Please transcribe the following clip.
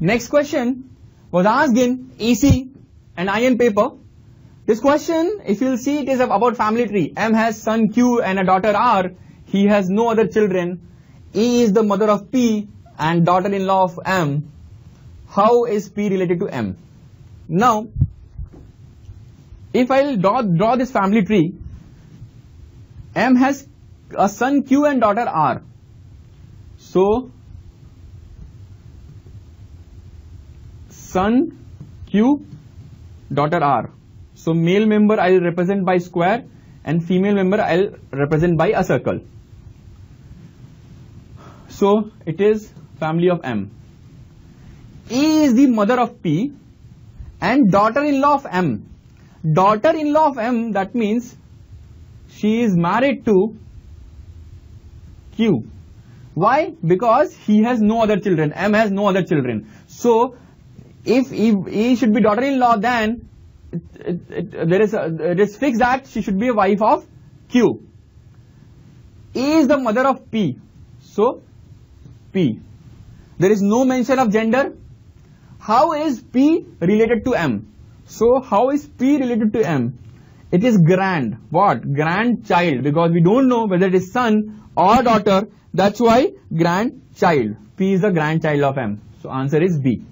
Next question was asked in EC and IN paper. This question, if you'll see, it is about family tree. M has son Q and a daughter R. He has no other children. E is the mother of P and daughter-in-law of M. How is P related to M? Now, if I'll draw this family tree, M has a son Q and daughter R. So, son Q, daughter R. So, male member I'll represent by square and female member I'll represent by a circle. So, it is family of M. E is the mother of P and daughter-in-law of M. Daughter-in-law of M, that means she is married to Q. Why? Because he has no other children. M has no other children. So, if E should be daughter-in-law, then it is fixed that she should be a wife of Q. E is the mother of P. So, P. There is no mention of gender. How is P related to M? So, how is P related to M? It is grand. What? Grandchild. Because we don't know whether it is son or daughter. That's why grandchild. P is the grandchild of M. So, answer is B.